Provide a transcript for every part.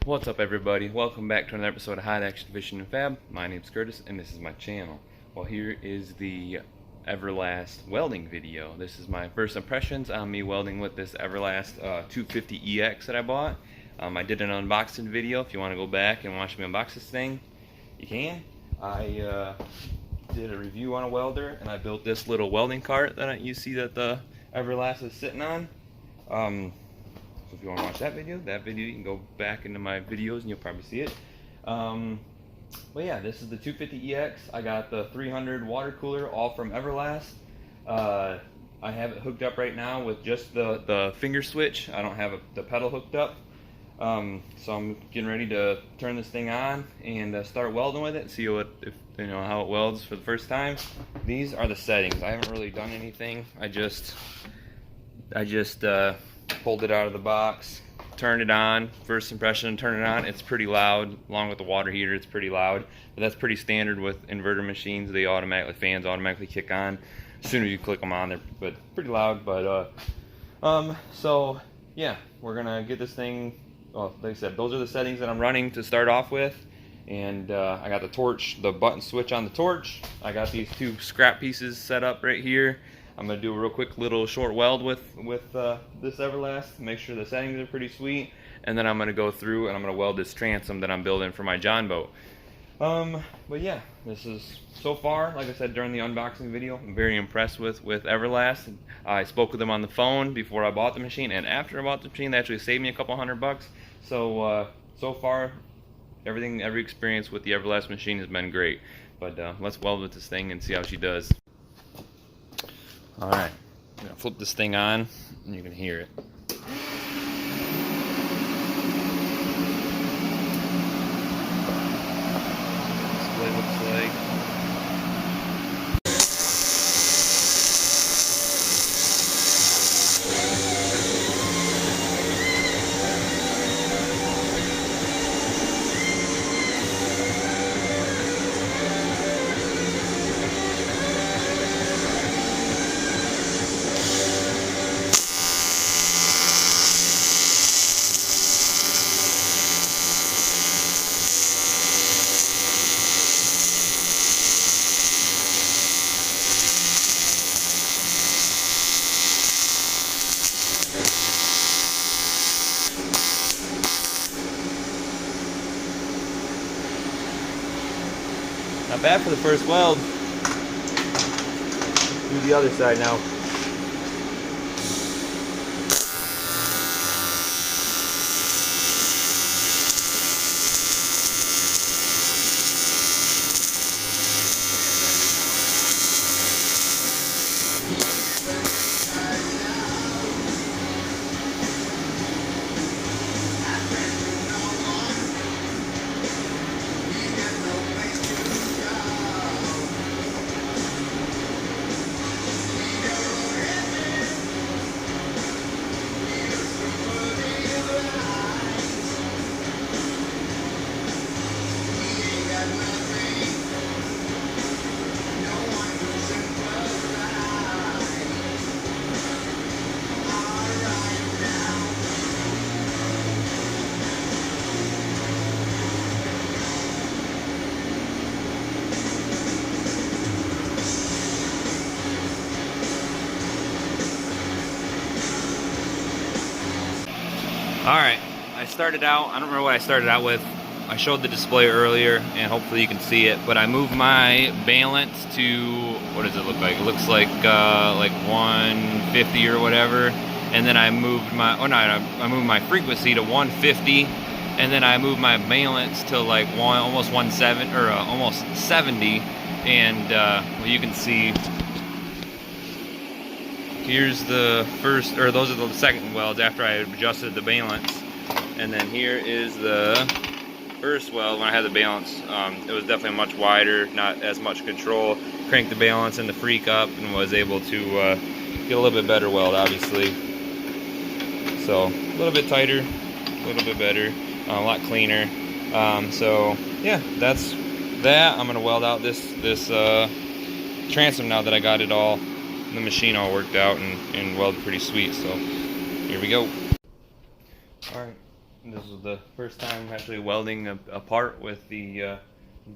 What's up, everybody? Welcome back to another episode of Hot Action Fishing and Fab. My name's Curtis and this is my channel. Well, here is the Everlast welding video. This is my first impressions on me welding with this Everlast 250EX that I bought. I did an unboxing video. If you want to go back and watch me unbox this thing, you can. I did a review on a welder and I built this little welding cart that you see that the Everlast is sitting on. So if you want to watch that video you can go back into my videos and you'll probably see it. But yeah, this is the 250EX. I got the 300 water cooler, all from Everlast. I have it hooked up right now with just the finger switch. I don't have the pedal hooked up. So I'm getting ready to turn this thing on and start welding with it. See how it welds for the first time. These are the settings. I haven't really done anything. I just pulled it out of the box, turned it on. First impression, turn it on. It's pretty loud, along with the water heater. It's pretty loud, but that's pretty standard with inverter machines. They fans automatically kick on as soon as you click them on. They're pretty loud. But so yeah, we're gonna get this thing. Well, like I said, those are the settings that I'm running to start off with. And I got the torch, the button switch on the torch. I got these two scrap pieces set up right here. I'm going to do a real quick little short weld with this Everlast, make sure the settings are pretty sweet, and then I'm going to go through and I'm going to weld this transom that I'm building for my Jon Boat. But yeah, this is, so far, like I said during the unboxing video, I'm very impressed with Everlast. I spoke with them on the phone before I bought the machine, and after I bought the machine, they actually saved me a couple $100. So, so far, every experience with the Everlast machine has been great. But let's weld with this thing and see how she does. Alright, I'm going to flip this thing on and you can hear it. That's what it looks like. Not bad for the first weld. Do the other side now. Alright, I started out, I don't remember what I started out with. I showed the display earlier, and hopefully you can see it, but I moved my balance to, what does it look like? It looks like 150 or whatever, and then I moved my, I moved my frequency to 150, and then I moved my balance to like almost 170, or almost 70, and well, you can see, here's the first, or those are the second welds after I adjusted the balance. And then here is the first weld when I had the balance. It was definitely much wider, not as much control. Cranked the balance and the freak up and was able to get a little bit better weld, obviously. So a little bit tighter, a little bit better, a lot cleaner. So yeah, that's that. I'm gonna weld out this transom now that I got it all, the machine all worked out and welded pretty sweet. So here we go. All right, This was the first time actually welding a part with the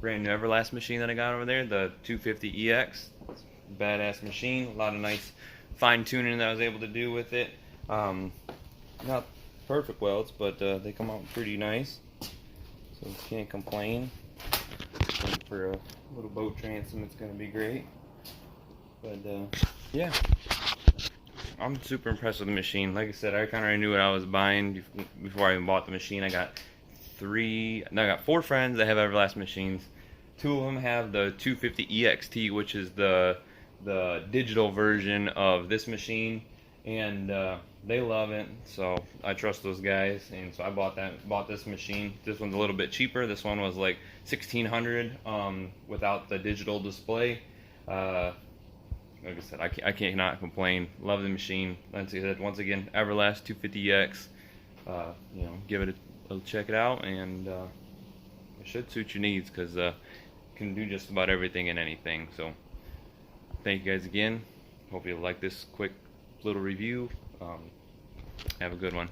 brand new Everlast machine that I got over there, the 250EX. It's a badass machine. A lot of nice fine tuning that I was able to do with it. Not perfect welds, but they come out pretty nice, so can't complain. For a little boat transom, it's going to be great. But yeah, I'm super impressed with the machine. Like I said, I kind of already knew what I was buying before I even bought the machine. I got 4 friends that have Everlast machines. 2 of them have the 250EXT, which is the digital version of this machine, and they love it. So I trust those guys, and so I bought this machine. This one's a little bit cheaper. This one was like $1,600 without the digital display. Like I said, I cannot complain. Love the machine. Like I said, once again, Everlast 250EX. You know, give it check it out, and it should suit your needs, because can do just about everything and anything. So thank you guys again. Hope you like this quick little review. Have a good one.